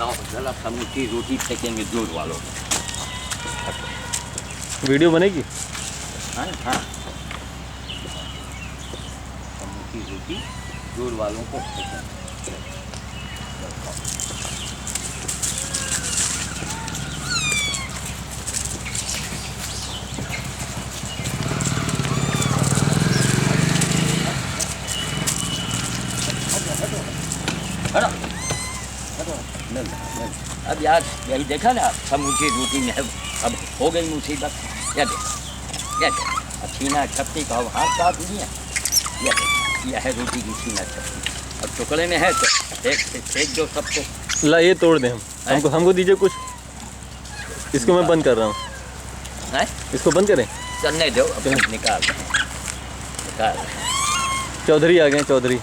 बताओ जरा समूची रोटी सेकेंगे दूध वालों को। वीडियो बनेगी? हाँ हाँ, समूची रोटी दूध वालों को सेकेंगे। अब यार यही देखा ना, समूची रोटी में अब हो गई मुसीबत। यह देख अब छीना छपटी का हाथ काट लिया। यह है रोटी की छीना छपटी, अब टुकड़े में है तो फेंक दो सबको। ला ये तोड़ दें हम, हमको दीजिए कुछ। इसको मैं बंद कर रहा हूँ। इसको बंद करें? चलने दो, अब निकाल चौधरी आ गए, चौधरी।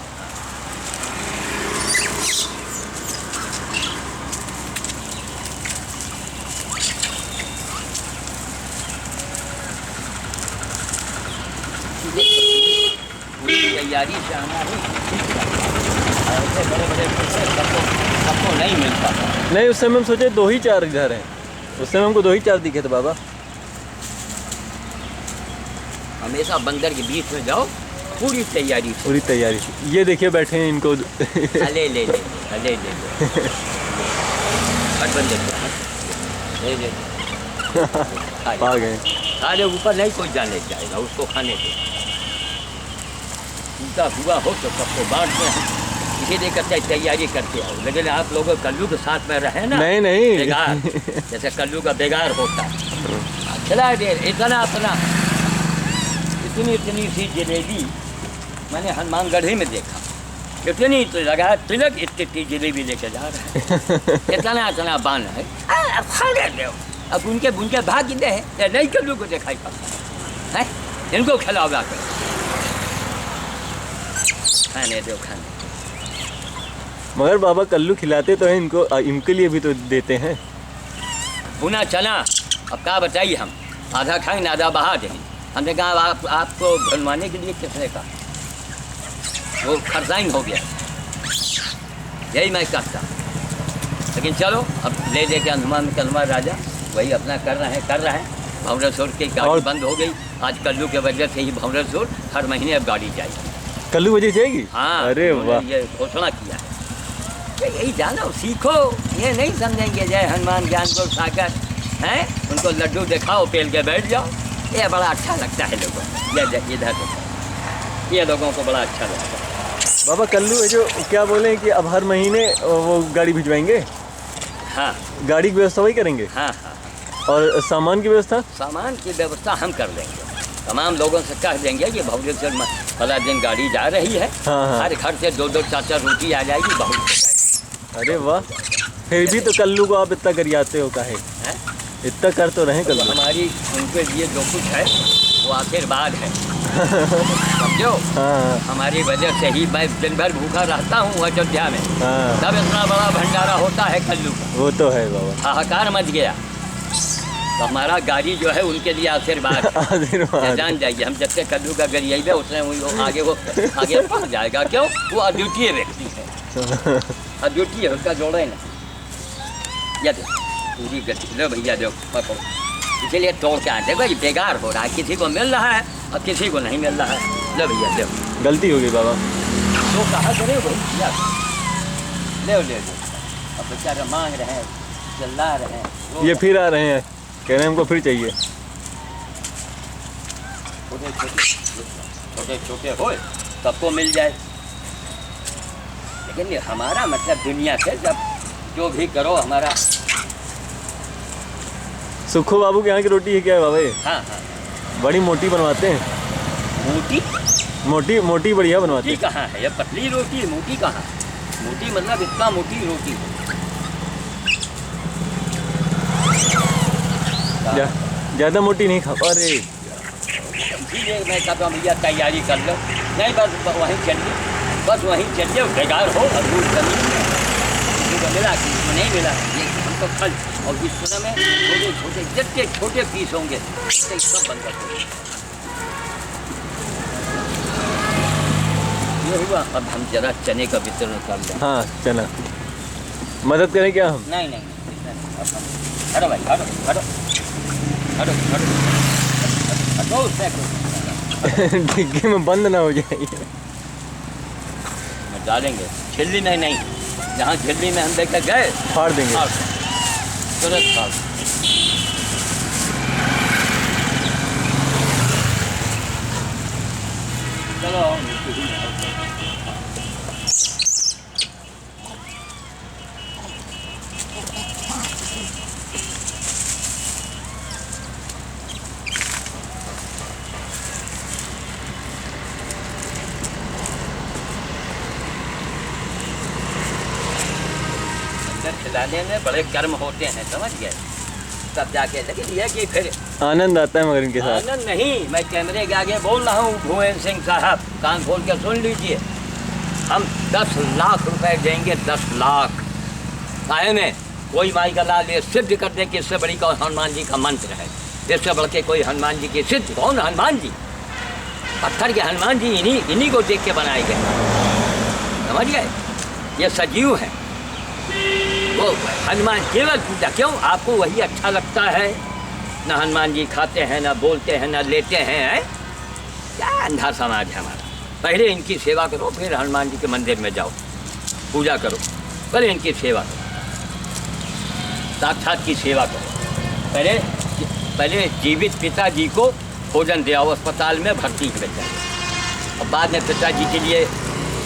तैयारी से आना ही ऐसे बड़े सबको नहीं मिल पाता। नहीं, उस समय हम सोचे 2 ही 4 इधर हैं। उस समय हमको 2 ही 4 दिखे थे बाबा। हमेशा बंदर के बीच में जाओ, पूरी तैयारी ये देखिए बैठे हैं इनको। ले बंदर ले आ गए। अरे ऊपर नहीं कोई जाने जाएगा, उसको खाने दो। उनका हुआ हो तो सबको बांट दें, इसीलिए करते तैयारी करके आओ। लेकिन आप लोग कल्लू के साथ में रहे ना, नहीं बेगार, जैसे कल्लू का बेगार होता है। खिला दे इतना इतनी सी जलेबी मैंने हनुमानगढ़ी में देखा। इतनी तो लगा तिलक इतनी जलेबी लेके जा रहे हैं। इतना बान है, अब उनके भाग दे नहीं कल्लू को दिखाई पड़ता है। इनको खिलावा कर खाने दो खाने। मगर बाबा कल्लू खिलाते तो हैं इनको, इनके लिए भी तो देते हैं। भुना चना अब क्या बताइए, हम आधा खाएंगे आधा बहा देंगे। हमने कहा आपको भुनवाने के लिए किसने कहा, वो खरसाइन हो गया। यही मैं कहता, लेकिन चलो अब ले लेके हनुमान राजा वही अपना कर रहे हैं। भंवरेश्वर की गाड़ी बंद हो गई आज कल्लू के वजह से ही। भंवरेश्वर हर महीने अब गाड़ी जाएगी, कल्लू वजह जाएगी। हाँ, अरे वाह, ये घोषणा किया है। यही जानो सीखो, ये नहीं समझेंगे जय हनुमान ज्ञान को सागर हैं। उनको लड्डू दिखाओ, पेल के बैठ जाओ। ये बड़ा अच्छा लगता है लोगों को, इधर ये लोगों को बड़ा अच्छा लगता है। बाबा कल्लू जो क्या बोले कि अब हर महीने वो गाड़ी भिजवाएंगे। हाँ, गाड़ी की व्यवस्था वही करेंगे। हाँ। और सामान की व्यवस्था हम कर देंगे। तमाम लोगों से कह देंगे कि भंवरेश्वर वाला दिन गाड़ी जा रही है। हाँ। हर घर से 2-2 4-4 रोटी आ जाएगी, बहुत। अरे वाह, फिर भी तो कल्लू को आप इतना करियाते हो काहे? इतना कर तो रहे कल्लू। हमारी उनके लिए जो कुछ है वो आशीर्वाद है, समझो। हाँ। हमारी वजह से ही मैं दिन भर भूखा रहता हूँ अयोध्या में। हाँ। तब इतना बड़ा भंडारा होता है कल्लू का। वो तो है बाबा, हाहाकार मच गया। तो हमारा गाड़ी जो है उनके लिए आशीर्वाद है। जान जाइए, हम जब से कल्लू का गरिएबे उसने आगे बढ़ जाएगा। क्यों? वो अद्वितीय व्यक्ति है, अद्वितीय है, उसका जोड़े ना। या पूरी गति लो भैया, दो पकड़ो। इसीलिए तोड़ के आते भाई, बेकार हो रहा है। किसी को मिल रहा है और किसी को नहीं मिल रहा है। लो भैया दो, गलती हो गई बाबा। तो कहा करे भैया, ले अब बेचारा मांग रहे हैं, चिल्ला रहे हैं। ये फिर आ रहे हैं, कह रहे हैं हमको फिर चाहिए। छोटे हो सबको मिल जाए, लेकिन ये हमारा मतलब दुनिया से जब जो भी करो हमारा। सुखो बाबू के यहाँ की रोटी है क्या है बाबा? ये हाँ, बड़ी मोटी बनवाते हैं। मोटी बढ़िया बनवाते हैं। कहाँ है ये पतली रोटी है, मोटी कहाँ? मोटी मतलब इतना मोटी रोटी। ज़्यादा मोटी नहीं खा। अरे इसीलिए मैं कहता हूँ भैया तैयारी कर लो। नहीं बस वहीं चलिए, बेकार हो। और दूध कमी मिला कि नहीं मिला, ये हमको फल। और इस समय में छोटे जितने छोटे पीस होंगे सब बंद कर दो। ये हुआ। अब हम जरा चने का वितरण कर लें। हाँ, चना मदद करें क्या हम? नहीं नहीं नहीं, इतना नहीं, अब हम- हटो भाई, हटो हटो हटो हटो हटो उससे हटो। डिग्गी में बंद ना हो जाए। में डालेंगे, झिल्ली में नहीं, जहाँ झिल्ली में हम लेकर गए फाड़ देंगे। फाड़, तुरंत फाड़। चलो अंदर खिलाने में बड़े कर्म होते हैं, समझ गए? तब जाके लेकिन यह कि फिर आनंद आता है मगर इनके साथ। आनंद नहीं, मैं कैमरे के आगे बोल रहा हूँ भुवन सिंह साहब, कान खोल के सुन लीजिए। हम 10 लाख रुपए देंगे, 10 लाख काहे में कोई माई का लाल ये सिद्ध कर दे कि इससे बड़ी कौन हनुमान जी का मंत्र है, इससे बढ़ के कोई हनुमान जी की सिद्ध कौन? हनुमान जी, पत्थर के हनुमान जी इन्हीं को देख के बनाए गए, समझ गए? ये सजीव है वो हनुमान केवल पूजा। क्यों? आपको वही अच्छा लगता है ना? हनुमान जी खाते हैं ना, बोलते हैं ना, लेते हैं। क्या अंधा समाज है हमारा। पहले इनकी सेवा करो, फिर हनुमान जी के मंदिर में जाओ, पूजा करो, पहले इनकी सेवा करो, साक्षात की सेवा करो। पहले जीवित पिताजी को भोजन दिया, अस्पताल में भर्ती कर जाए, और बाद में पिताजी के लिए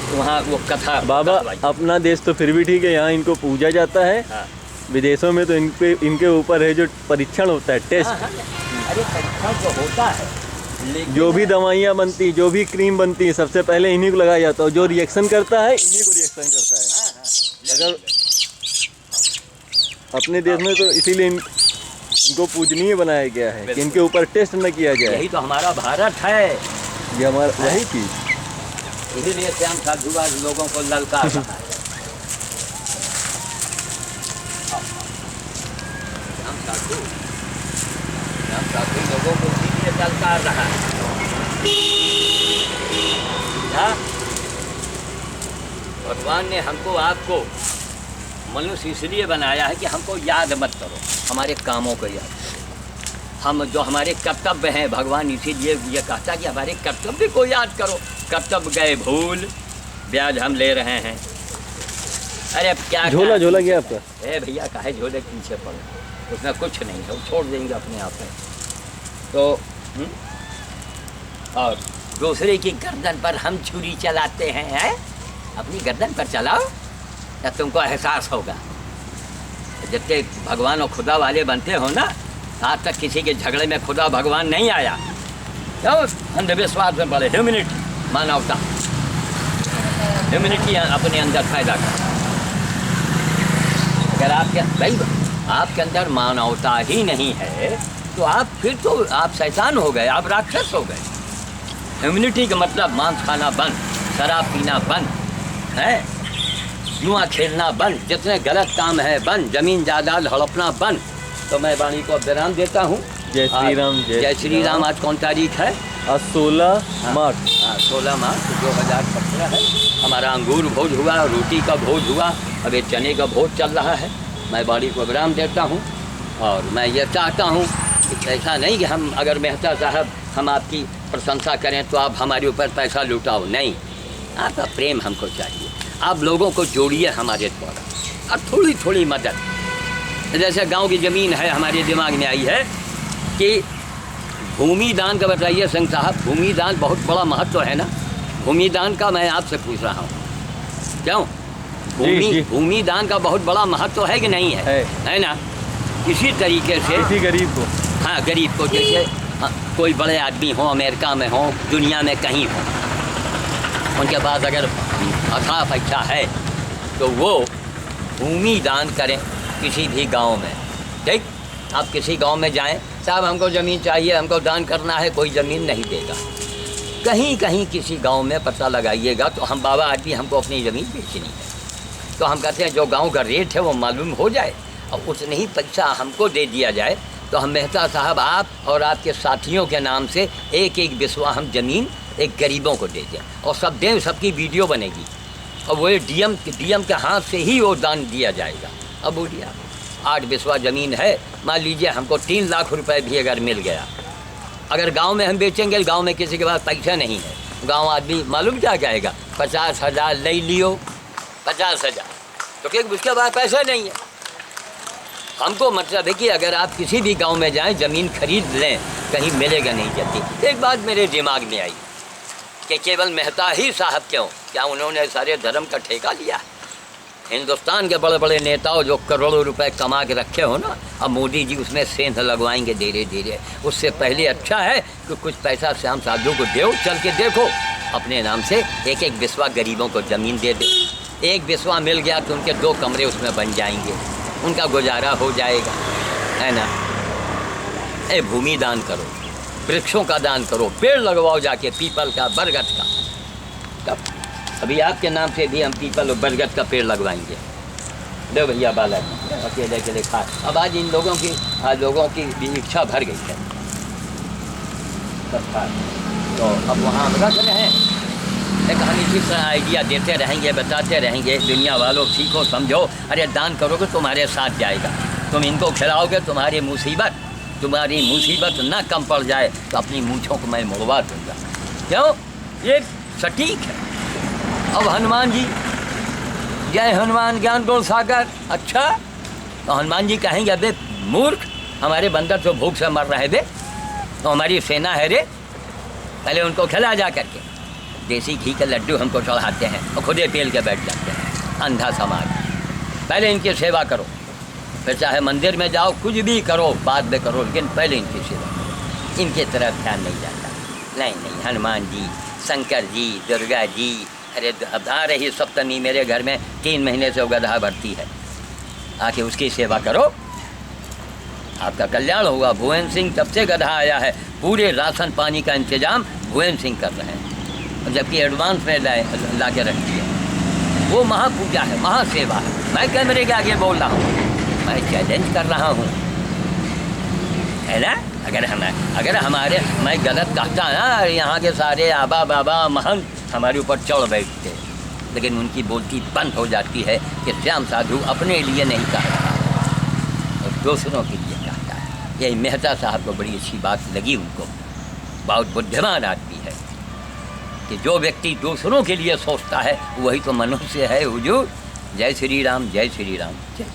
वहाँ वो कथा। बाबा अपना देश तो फिर भी ठीक है, यहाँ इनको पूजा जाता है। हाँ। विदेशों में तो इनके ऊपर है जो परीक्षण होता है, टेस्ट। हाँ, हाँ। अरे परीक्षण तो होता है, लेकिन जो भी दवाइयाँ बनती, जो भी क्रीम बनती है, सबसे पहले इन्हीं को लगाया जाता है। जो रिएक्शन करता है इन्हीं को रिएक्शन करता है। हाँ, हाँ। अगर अपने देश में तो इसीलिए इनको पूजनीय बनाया गया है कि इनके ऊपर टेस्ट न किया जाए। यही तो हमारा भारत है, ये हमारा वही चीज़। इसीलिए श्याम साधुवाद लोगों को ललकार रहा है। श्याम साधु लोगों को इसीलिए ललकार रहा है। हाँ? भगवान ने हमको आपको मनुष्य इसलिए बनाया है कि हमको याद मत करो, हमारे कामों को याद। हम जो हमारे कर्तव्य हैं, भगवान इसीलिए ये कहता कि हमारे कर्तव्य को याद करो। कर्तव्य गए भूल, ब्याज हम ले रहे हैं। अरे अब क्या झोला गया आपका? ए भैया काहे झोले के पीछे पड़े, उसमें कुछ नहीं है, वो छोड़ देंगे अपने आप में। तो और दूसरे की गर्दन पर हम छुरी चलाते हैं, अपनी गर्दन पर चलाओ, तब तुमको एहसास होगा। जितने भगवान और खुदा वाले बनते हो ना, आज तक किसी के झगड़े में खुदा भगवान नहीं आया। क्यों? अंधविश्वास में पड़े। ह्यूमैनिटी, मानवता, ह्यूमैनिटी अपने अंदर पैदा कर। अगर आपके अंदर मानवता ही नहीं है तो फिर तो आप शैतान हो गए, आप राक्षस हो गए। ह्यूमैनिटी का मतलब मांस खाना बंद, शराब पीना बंद है, जुआ खेलना बंद, जितने गलत काम है बंद, जमीन जायदाद हड़पना बंद। तो मैं वाणी को विराम देता हूँ। जय श्री राम। जय श्री राम। आज कौन तारीख है? आज 16 मार्च। 16 मार्च 2017 है। हमारा अंगूर भोज हुआ, रोटी का भोज हुआ, अब ये चने का भोज चल रहा है। मैं वाणी को विराम देता हूँ। और मैं ये चाहता हूँ कि ऐसा नहीं कि हम अगर मेहता साहब हम आपकी प्रशंसा करें तो आप हमारे ऊपर पैसा लुटाओ, नहीं। आपका प्रेम हमको चाहिए, आप लोगों को जोड़िए हमारे द्वारा, और थोड़ी थोड़ी मदद। जैसे गांव की ज़मीन है, हमारे दिमाग में आई है कि भूमि दान का बताइए सिंह साहब। भूमि दान बहुत बड़ा महत्व है ना, भूमि दान का मैं आपसे पूछ रहा हूँ। क्यों? भूमि दान का बहुत बड़ा महत्व है कि नहीं है ना? इसी तरीके से किसी गरीब को, हाँ गरीब को, जैसे कोई बड़े आदमी हो, अमेरिका में हो, दुनिया में कहीं हो, उनके पास अगर अथाह पैसा है तो वो भूमि दान करें किसी भी गांव में। ठीक, आप किसी गांव में जाएं, साहब हमको ज़मीन चाहिए, हमको दान करना है, कोई ज़मीन नहीं देगा। कहीं कहीं किसी गांव में पता लगाइएगा तो हम बाबा आदमी हमको अपनी ज़मीन बेचनी है, तो हम कहते हैं जो गांव का रेट है वो मालूम हो जाए और उतने ही पैसा हमको दे दिया जाए, तो हम मेहता साहब आप और आपके साथियों के नाम से एक एक बिस्वा हम ज़मीन एक गरीबों को दे दें और सब दें, सबकी वीडियो बनेगी। और वो डीएम के हाथ से ही वो दान दिया जाएगा। अब बोलिए 8 बिस्वा ज़मीन है, मान लीजिए हमको 3 लाख रुपए भी अगर मिल गया, अगर गांव में हम बेचेंगे, गांव में किसी के पास पैसा नहीं है, गांव आदमी मालूम क्या कहेगा, 50,000 ले लियो, 50,000, तो क्या उसके पास पैसा नहीं है। हमको मतलब है कि अगर आप किसी भी गांव में जाएं, ज़मीन खरीद लें, कहीं मिलेगा नहीं जल्दी। एक बात मेरे दिमाग में आई कि केवल मेहता ही साहब क्यों, क्या उन्होंने सारे धर्म का ठेका लिया? हिंदुस्तान के बड़े बड़े नेताओं जो करोड़ों रुपए कमा के रखे हो ना, अब मोदी जी उसमें सेंध लगवाएंगे धीरे धीरे। उससे पहले अच्छा है कि कुछ पैसा श्याम साधु को दो, चल के देखो अपने नाम से 1-1 बिस्वा गरीबों को ज़मीन दे दे। 1 बिस्वा मिल गया तो उनके 2 कमरे उसमें बन जाएंगे, उनका गुजारा हो जाएगा, है ना। ए भूमि दान करो, वृक्षों का दान करो, पेड़ लगवाओ जाके पीपल का, बरगद का। तब अभी आपके नाम से भी हम पीपल और बरगद का पेड़ लगवाएंगे। दो भैया बालाजी अकेले अकेले खा। अब आज इन लोगों की भी इच्छा भर गई है, तो अब वहाँ हम रख रहे हैं। एक हम इसी तरह आइडिया देते रहेंगे, बताते रहेंगे, दुनिया वालों सीखो समझो। अरे दान करोगे तुम्हारे साथ जाएगा, तुम इनको खिलाओगे, तुम्हारी मुसीबत ना कम पड़ जाए तो अपनी मूँछों को मैं मुड़वा दूँगा। क्यों? ये सटीक है। अब हनुमान जी, जय हनुमान ज्ञान गुण सागर। अच्छा, तो हनुमान जी कहेंगे अबे मूर्ख, हमारे बंदर तो भूख से मर रहे थे, तो हमारी सेना है रे, पहले उनको खिला जा करके। देसी घी के लड्डू हमको चढ़ाते हैं और खुदे पेल के बैठ जाते हैं, अंधा समाज। पहले इनकी सेवा करो, फिर चाहे मंदिर में जाओ, कुछ भी करो, बाद में करो, लेकिन पहले इनकी सेवा करो। इनके तरफ ध्यान नहीं जाता। नहीं, हनुमान जी, शंकर जी, दुर्गा जी। अरे आ रही सप्तमी मेरे घर में 3 महीने से गधा भरती है, आके उसकी सेवा करो, आपका कल्याण होगा। भुवन सिंह तब से गधा आया है, पूरे राशन पानी का इंतजाम भुवन सिंह कर रहे हैं, जबकि एडवांस में ला के रखी है। वो महापूजा है, महासेवा है। मैं कैमरे के आगे बोल रहा हूँ, मैं चैलेंज कर रहा हूँ, है ना। अगर हमारे मैं गलत कहता ना, यहाँ के सारे आबा बाबा महंत हमारे ऊपर चढ़ बैठते, लेकिन उनकी बोलती बंद हो जाती है कि श्याम साधु अपने लिए नहीं कहता और दूसरों के लिए कहता है। यही मेहता साहब को बड़ी अच्छी बात लगी, उनको बहुत बुद्धिमान आदमी है कि जो व्यक्ति दूसरों के लिए सोचता है वही तो मनुष्य है। हुजूर, जय श्री राम, जय श्री राम, जय।